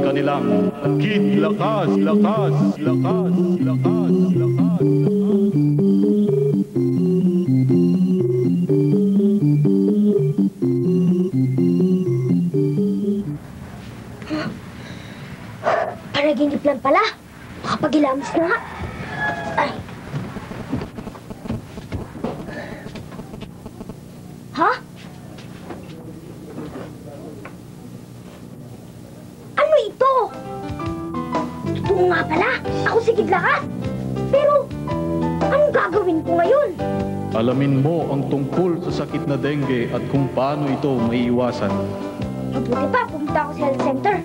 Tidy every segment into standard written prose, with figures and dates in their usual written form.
kanilang kidlakas, lakas, lakas, lakas, lakas. Panaginip lang pala. Makapag-ilamos na nga. Ay. Ha? Ano ito? Totoo nga pala. Ako si Kidlakas. Pero, anong gagawin ko ngayon? Alamin mo ang tungkol sa sakit na dengue at kung paano ito maiiwasan. Mabuti pa, pumunta ako sa health center.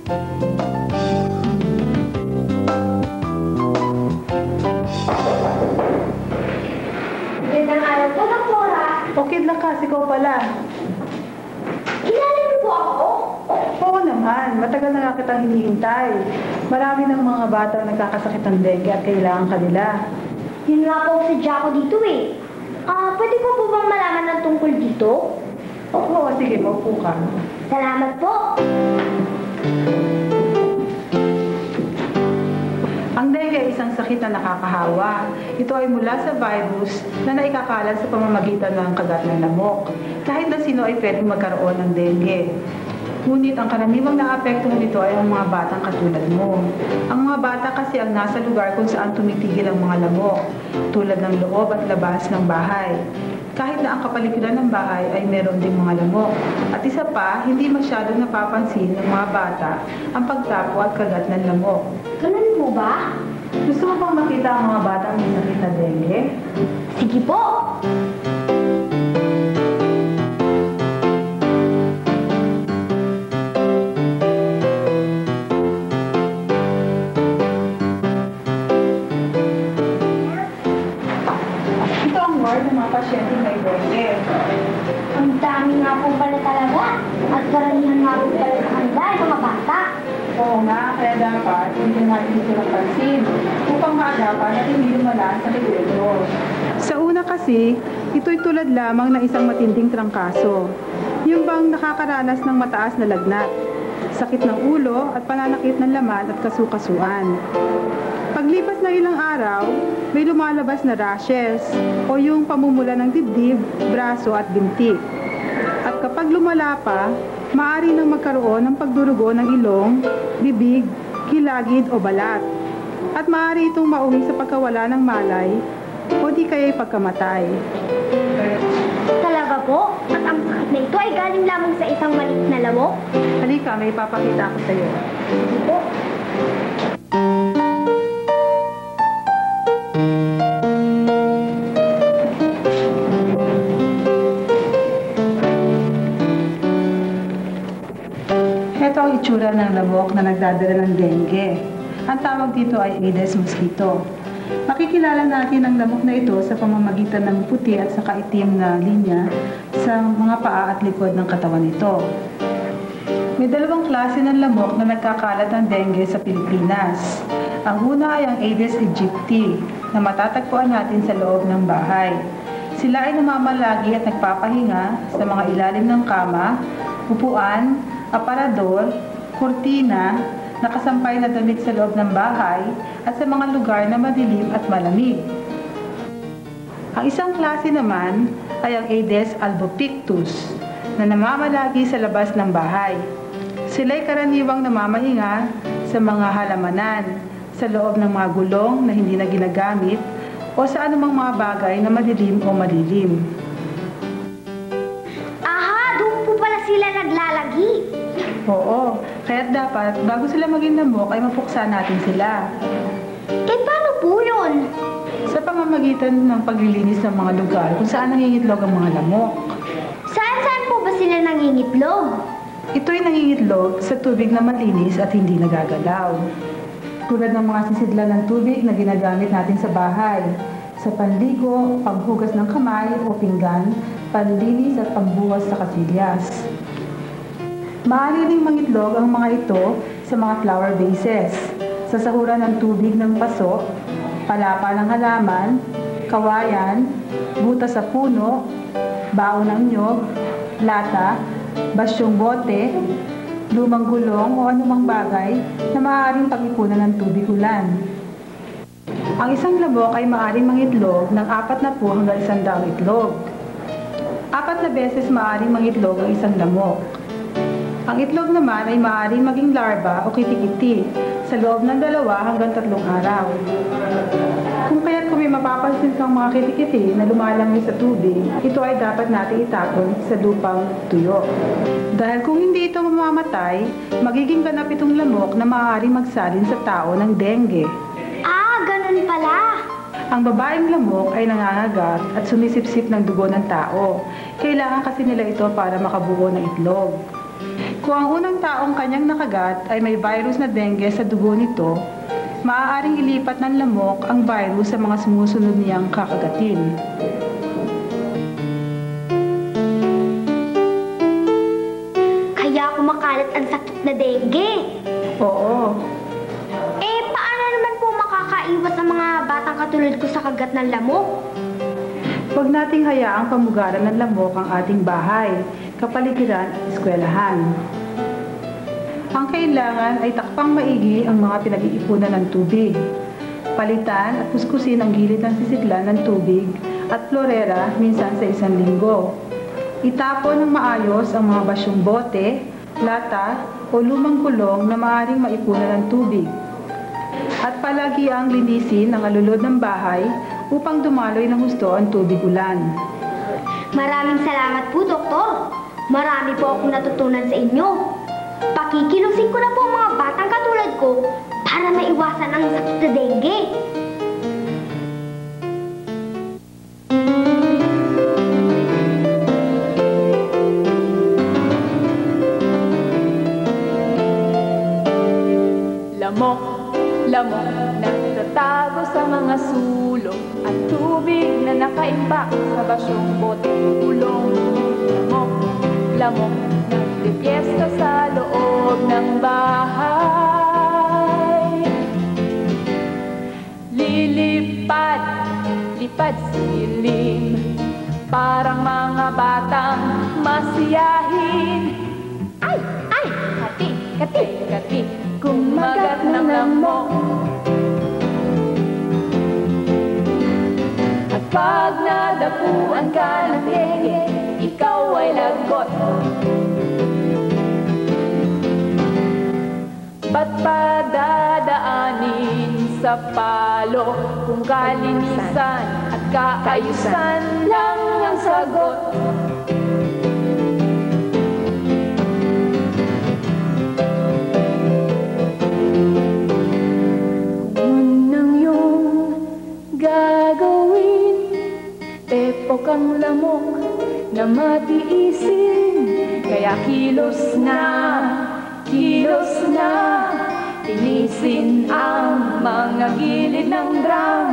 Magandang araw po, Doktora. Okay lang kasi ikaw pala. Kilala niyo po ako? Oo naman, matagal na nga kitang hinihintay. Marami ng mga bata na nagkakasakit ng dengue at kailangan kanila. Yun nga po si Jaco dito eh. Pwede ko po bang malaman ng tungkol dito? Oo, sige, maupo ka. Salamat po. Ang dengue ay isang sakit na nakakahawa. Ito ay mula sa virus na naikakalat sa pamamagitan ng kagat ng lamok. Kahit na sino ay pwedeng magkaroon ng dengue. Ngunit ang karaniwang naapektuhan nito ay ang mga batang katulad mo. Ang mga bata kasi ang nasa lugar kung saan tumitigil ang mga lamok, tulad ng loob at labas ng bahay. Kahit na ang kapaligiran ng bahay ay meron ding mga lamok. At isa pa, hindi masyadong napapansin ng mga bata ang pagtapo at kagat ng lamok. Ganun po ba? Gusto mo bang makita ang mga batang may sakit na dengue? Sige po. Ito ang ward ng mga pasyente may dengue. Ang dami nga po pala talaga. At karamihan nga po pala sa kanila ay mga bata. Oo nga, kaya dapat hindi natin ito napansin upang maagapan at hindi lumala sa ito. Sa una kasi, ito'y tulad lamang ng isang matinding trangkaso. Yung bang nakakaranas ng mataas na lagnat, sakit ng ulo at pananakit ng laman at kasukasuan. Paglipas ng ilang araw, may lumalabas na rashes o yung pamumula ng dibdib, braso at binti. At kapag lumala pa, maaari nang magkaroon ng pagdurugo ng ilong, bibig, kilagid o balat. At maaari itong mauwi sa pagkawala ng malay o di kaya'y pagkamatay. Talaga po? At ang sakit na ito ay galing lamang sa isang maliit na lamok? Halika, may ipapakita ako sa iyo. Sige po. Ito ang itsura ng lamok na nagdadala ng dengue. Ang tawag dito ay Aedes mosquito. Makikilala natin ang lamok na ito sa pamamagitan ng puti at saka itim na linya sa mga paa at likod ng katawan nito. May dalawang klase ng lamok na nagkakalat ng dengue sa Pilipinas. Ang una ay ang Aedes aegypti na matatagpuan natin sa loob ng bahay. Sila ay namamalagi at nagpapahinga sa mga ilalim ng kama, upuan, aparador, kurtina, nakasampay na damit sa loob ng bahay at sa mga lugar na madilim at malamig. Ang isang klase naman ay ang Aedes albopictus na namamalagi sa labas ng bahay. Sila'y karaniwang namamahinga sa mga halamanan, sa loob ng mga gulong na hindi na ginagamit o sa anumang mga bagay na madilim o malilim. Aha, doon po pala sila naglalagi. Oo, kaya't dapat bago sila maging lamok ay mapuksa natin sila. Eh, paano po yun? Sa pamamagitan ng paglilinis ng mga lugar kung saan nangingitlog ang mga lamok. Saan po ba sila nangingitlog? Ito'y nangingitlog sa tubig na malinis at hindi nagagalaw. Tulad ng mga sisidlan ng tubig na ginagamit natin sa bahay, sa panligo, panghugas ng kamay o pinggan, panlinis at pangbuwas sa kasilyas. Maaari ring mangitlog ang mga ito sa mga flower vases, sa sahuran ng tubig ng paso, palapa ng halaman, kawayan, butas sa puno, baon ng nyog, lata, basyong bote, lumang gulong o anumang bagay na maaaring pag-ipunan ng tubig ulan. Ang isang lamok ay maaaring mangitlog ng 40 hanggang 100 itlog. 4 na beses maaaring mangitlog ang isang lamok. Ang itlog naman ay maaaring maging larva o kitikiti sa loob ng 2 hanggang 3 araw. Kung kaya't may mapapansin kang mga kitikiti na lumalangoy sa tubig, ito ay dapat natin itapon sa lupang tuyo. Dahil kung hindi ito mamamatay, magiging ganap itong lamok na maaaring magsalin sa tao ng dengue. Ah, ganun pala. Ang babaeng lamok ay nangangagat at sumisipsip ng dugo ng tao. Kailangan kasi nila ito para makabuo ng itlog. Kung ang unang taong kanyang nakagat ay may virus na dengue sa dugo nito, maaaring ilipat ng lamok ang virus sa mga sumusunod niyang kakagatin. Kaya kumakalat ang sakit na dengue. Oo. Eh, paano naman po makakaiwas ang mga batang katulad ko sa kagat ng lamok? Huwag nating hayaang pamugaran ng lamok ang ating bahay, kapaligiran at eskwelahan. Ang kailangan ay takpang maigi ang mga pinag-iipunan ng tubig. Palitan at kuskusin ang gilid ng sisiklan ng tubig at florera minsan sa 1 linggo. Itapon ng maayos ang mga basyong bote, lata o lumang gulong na maaaring maipunan ng tubig. At palagi ang linisin ang alulod ng bahay upang dumaloy ng husto ang tubig ulan. Maraming salamat po, Doktor. Marami po akong natutunan sa inyo. Pakikilusin ko na po ang mga batang katulad ko para maiwasan ang sakit na dengue. Lamok, lamok, nagtatago sa mga sulok at tubig na nakaimbak sa basyong bote kulong. Lamok, lamok, nagpipiesta sa loob ng bahay. Lilipad, lipad sa dilim, parang mga batang masiyahin. Ay, ay, kati, kati, kati, kumagat ng lamok. At pag nadapuan ka ng dengue, ikaw ay lagot. Ba't pa dadaanin sa palo kung kalinisan at kaayusan lang ang sagot? Tepok ang lamok na matiisin, kaya kilos na, tinisin ang mga gilid ng drum,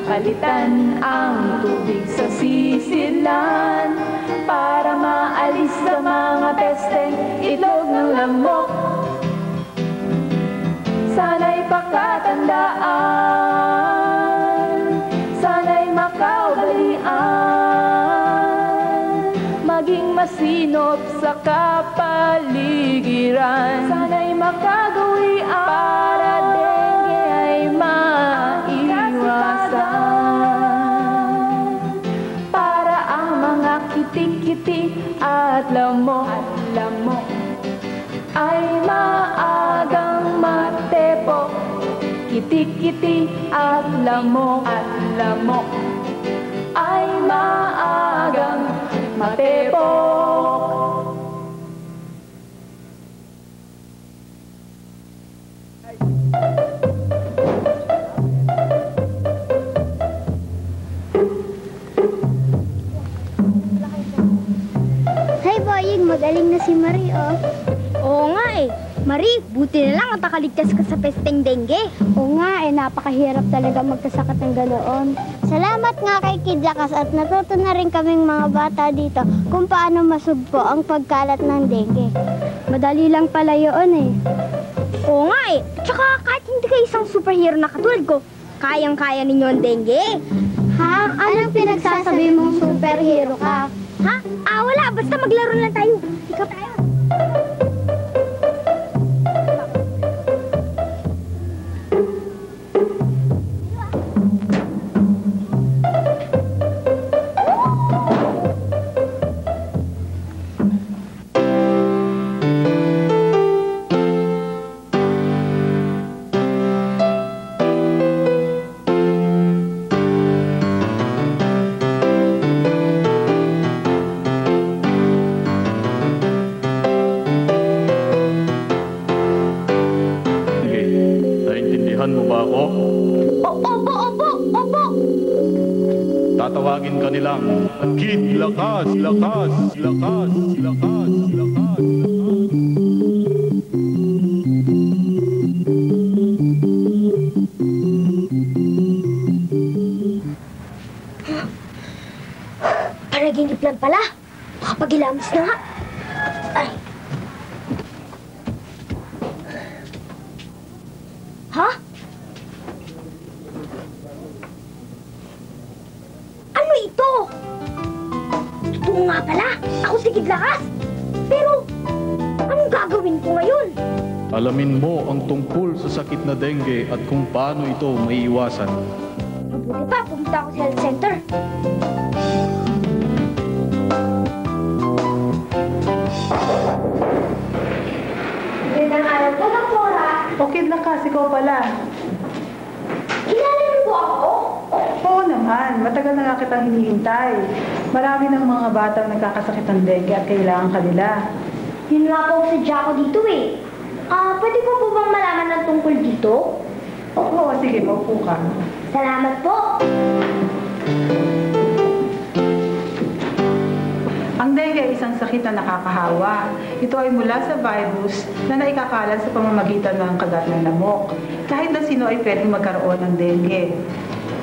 palitan ang tubig sa sisilan, para maalis sa mga pesteng itlog ng lamok. Sana'y pakatandaan, sana'y makaugalian, maging masinop sa kapaligiran. Sana'y makagawian para dengue ay maiwasan, para ang mga kitik-kitik at lamok ay maagang matepok. Kitik-kitik at lamok ay maagang matepok. Hey, Boying, magaling na si Marie, oh. Oo nga eh. Marie, buti na lang at nakaligtas ka sa pesteng dengue. Oo nga eh, napakahirap talaga magkasakit ng ganoon. Salamat nga kay Kid Lakas at natuto na rin kaming mga bata dito kung paano masugpo ang pagkalat ng dengue. Madali lang pala yun eh. Oo nga eh. Tsaka kahit hindi kayo isang superhero na katulad ko, kayang-kaya ninyo ang dengue. Ha? Anong pinagsasabi mong superhero ka? Ha? Wala. Basta maglaro lang tayo. Ikaw tayo. Naiintindihan mo ba ako? Opo! Tatawagin ka nilang Kid Lakas, Lakas, Lakas, Lakas, Lakas. Panaginip lang pala. Makapagilamos na nga. Ay. Ha? Ano ito? Totoo nga pala. Ako si Kid Lakas. Pero, anong gagawin ko ngayon? Alamin mo ang tungkol sa sakit na dengue at kung paano ito maiiwasan. Mabuti pa, pumunta ako sa health center. Magandang araw po, Doktora. Okay lang kasi ikaw pala. Kilala niyo po ako? Oo naman, matagal na nga kitang hinihintay. Marami ng mga batang nagkakasakit ng dengue at kailangan kanila. Yun nga po si Jaco dito eh. Pwede ko po bang malaman ng tungkol dito? Oo, sige, maupo ka. Salamat po. Ang dengue ay isang sakit na nakakahawa. Ito ay mula sa virus na naikakalat sa pamamagitan ng kagat ng lamok. Kahit na sino ay pwedeng magkaroon ng dengue.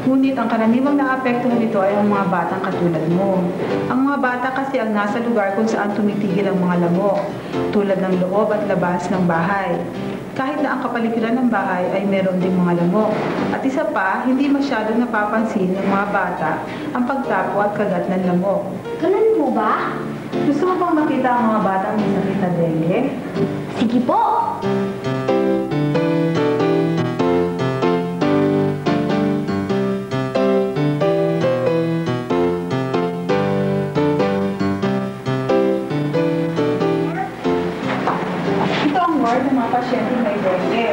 Ngunit ang karaniwang naapektuhan nito ay ang mga batang katulad mo. Ang mga bata kasi ang nasa lugar kung saan tumitigil ang mga lamok, tulad ng loob at labas ng bahay. Kahit na ang kapaligiran ng bahay ay meron ding mga lamok. At isa pa, hindi masyadong napapansin ng mga bata ang pagtapo at kagat ng lamok. Ganun po ba? Gusto mo bang makita ang mga batang may sakit na dengue? Sige po. Ito ang ward ng mga pasyente may dengue.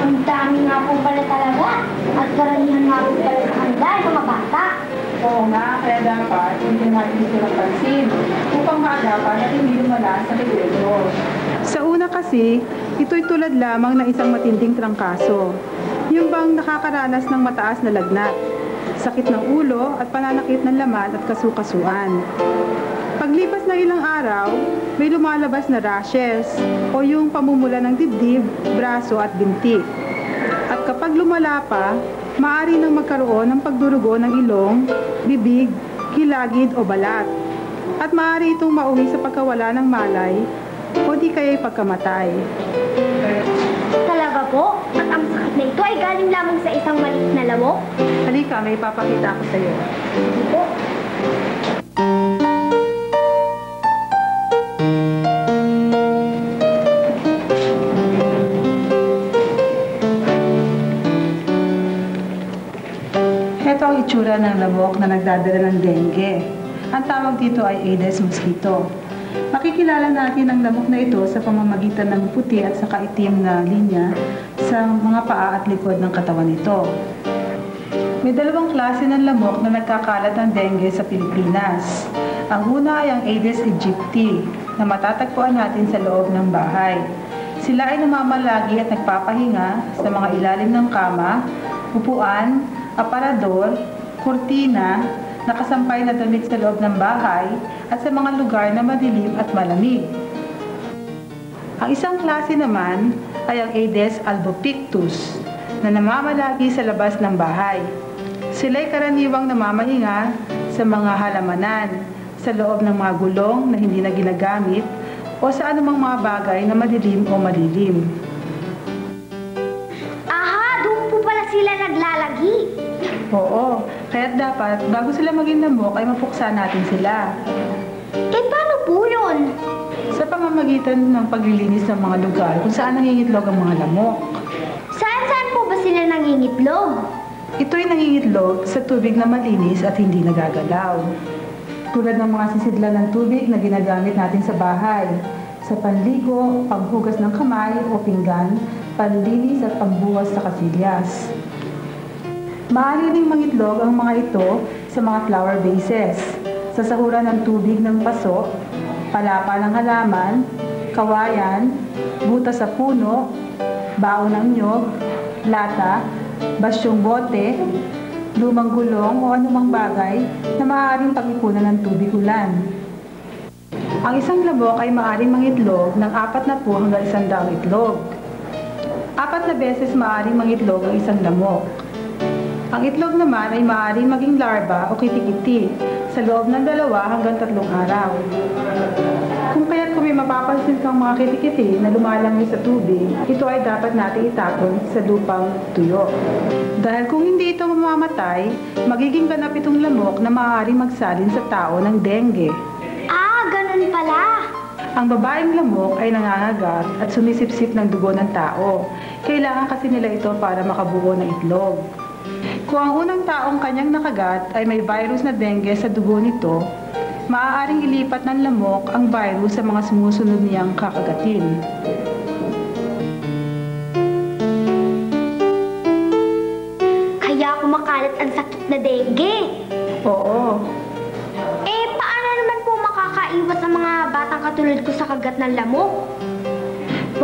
Ang dami nga po pala talaga. At karamihan nga po pala sa kanila ay mga bata. Oo nga, kaya dapat hindi natin silang pansin upang maagapan at hindi lumala sa peligro. Sa una kasi, ito'y tulad lamang ng isang matinding trangkaso. Yung bang nakakaranas ng mataas na lagnat, sakit ng ulo at pananakit ng laman at kasukasuan. Paglipas ng ilang araw, may lumalabas na rashes o yung pamumula ng dibdib, braso at binti. At kapag lumala pa, maaari nang magkaroon ng pagdurugo ng ilong, bibig, kilagid o balat. At maaari itong mauwi sa pagkawala ng malay o di kaya'y pagkamatay. Talaga po? At ang sakit na ito ay galing lamang sa isang maliit na lamok? Halika, may ipapakita ako sa iyo. Sige po. Ito ang itsura ng lamok na nagdadala ng dengue. Ang tawag dito ay Aedes mosquito. Makikilala natin ang lamok na ito sa pamamagitan ng puti at saka itim na linya sa mga paa at likod ng katawan nito. May dalawang klase ng lamok na nagkakalat ng dengue sa Pilipinas. Ang una ay ang Aedes aegypti na matatagpuan natin sa loob ng bahay. Sila ay namamalagi at nagpapahinga sa mga ilalim ng kama, upuan, aparador, kurtina, nakasampay na damit sa loob ng bahay at sa mga lugar na madilim at malamig. Ang isang klase naman ay ang Aedes albopictus na namamalagi sa labas ng bahay. Sila'y karaniwang namamahinga sa mga halamanan, sa loob ng mga gulong na hindi na ginagamit o sa anumang mga bagay na madilim o malilim. Aha, doon po pala sila naglalagi. Oo, kaya dapat bago sila maging lamok ay mapuksa natin sila. Eh, paano po yun? Sa pamamagitan ng paglilinis ng mga lugar kung saan nangingitlog ang mga lamok. Saan po ba sila nangingitlog? Ito'y nangingitlog sa tubig na malinis at hindi nagagalaw. Tulad ng mga sisidlan ng tubig na ginagamit natin sa bahay, sa panligo, paghugas ng kamay o pinggan, panlinis at pagbuwas sa kasilyas. Maaari ring mangitlog ang mga ito sa mga flower vases, sa sahuran ng tubig ng paso, palapa ng halaman, kawayan, butas sa puno, baon ng nyog, lata, basyong bote, lumang gulong o anumang bagay na maaaring pag-ipunan ng tubig ulan. Ang isang lamok ay maaaring mangitlog ng 40 hanggang 100 itlog. 4 na beses maaaring mangitlog ang isang lamok. Ang itlog naman ay maaaring maging larva o kitikiti sa loob ng 2 hanggang 3 araw. Kung may mapapansin kang mga kitikiti na lumalangoy sa tubig, ito ay dapat natin itapon sa lupang tuyo. Dahil kung hindi ito mamamatay, magiging ganap itong lamok na maaaring magsalin sa tao ng dengue. Ah, ganun pala. Ang babaeng lamok ay nangangagat at sumisipsip ng dugo ng tao. Kailangan kasi nila ito para makabuo ng itlog. Kung ang unang taong kanyang nakagat ay may virus na dengue sa dugo nito, maaaring ilipat ng lamok ang virus sa mga sumusunod niyang kakagatin. Kaya kumakalat ang sakit na dengue. Oo. Paano naman po makakaiwas ang mga batang katulad ko sa kagat ng lamok?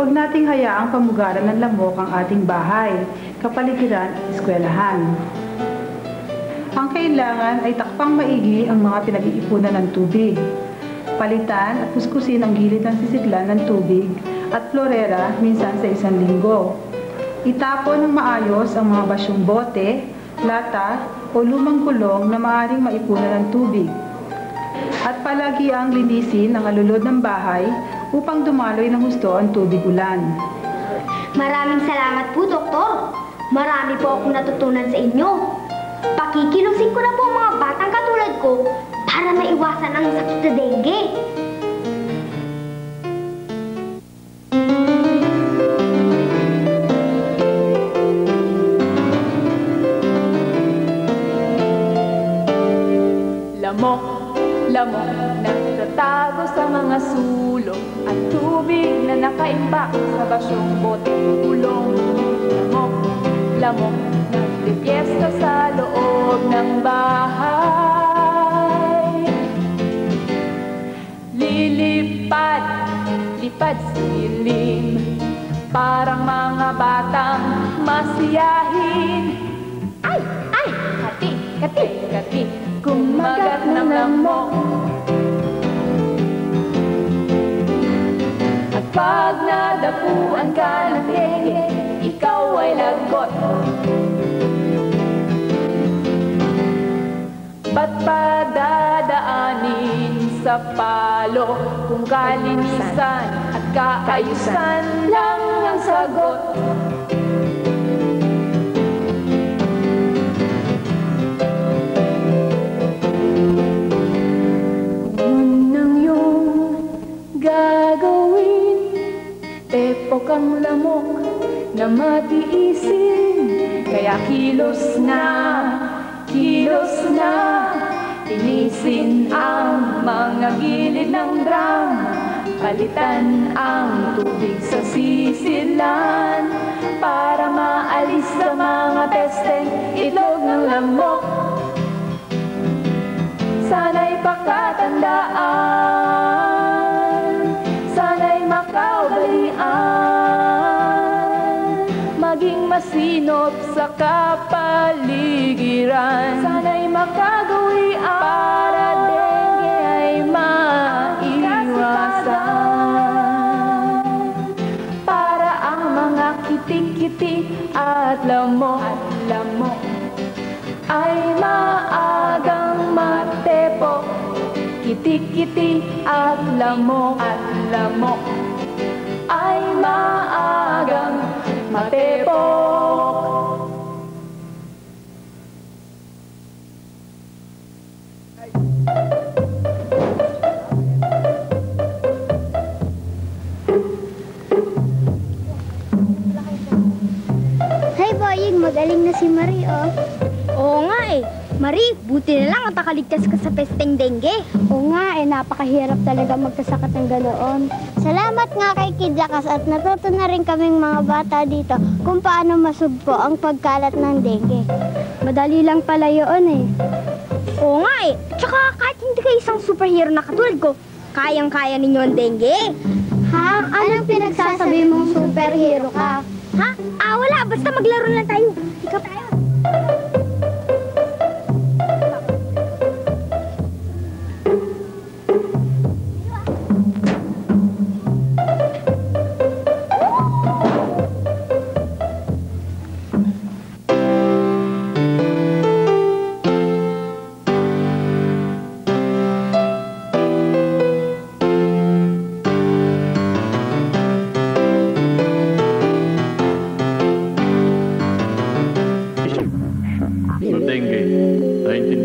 Huwag nating hayaang pamugaran ng lamok ang ating bahay, kapaligiran at eskwelahan. Ang kailangan ay takpang maigi ang mga pinag-iipunan ng tubig. Palitan at kuskusin ang gilid ng sisiklan ng tubig at florera minsan sa 1 linggo. Itapon ng maayos ang mga basyong bote, lata o lumang kulong na maaaring maipunan ng tubig. At palagi ang linisin ang alulod ng bahay upang dumaloy ng husto ang tubig ulan. Maraming salamat po, Doktor. Marami po akong natutunan sa inyo. Pakikilusin ko na po ang mga batang katulad ko para maiwasan ang sakit na dengue. Lamok, lamok, nagtatago sa mga sulok at tubig na nakaimbak sa basyong bote ulong. Lamok, lamok, nagpipiesta sa loob ng bahay. Lilipad, lipad silim, parang mga batang masiyahin. Ay, ay, kati, kati, kati, kumagat ng lamok. At pag nadapuan ka ng dengue, ikaw ay lagot. Ba't pa dadaanin sa palo kung kalinisan at kaayusan lang ang sagot? Tepok ang lamok na matiisin, kaya kilos na, tinisin ang mga gilid ng drum, palitan ang tubig sa sisilan, para maalis sa mga pesteng itlog ng lamok. Sana'y pakatandaan, sana'y makaugalian, maging masinop sa kapaligiran. Sana'y makagawian para dengue ay maiwasan, para ang mga kitik-kitik at lamok ay maagang matepok. Kitik-kitik at lamok ay maagang matepok. Hey, Boying, magaling na si Marie, oh. Oo nga eh. Marie, buti na lang at nakaligtas ka sa pesteng dengue. Oo nga, napakahirap talaga magkasakit ng ganoon. Salamat nga kay Kid Lakas at natuto na rin kaming mga bata dito kung paano masugpo ang pagkalat ng dengue. Madali lang pala yun eh. Oo nga eh. Tsaka kahit hindi kayo isang superhero na katulad ko, kayang-kaya ninyo ang dengue. Ha? Anong pinagsasabi mong superhero ka? Ha? Wala. Basta maglaro lang tayo. Ikaw tayo. Sa dengue, naintindihan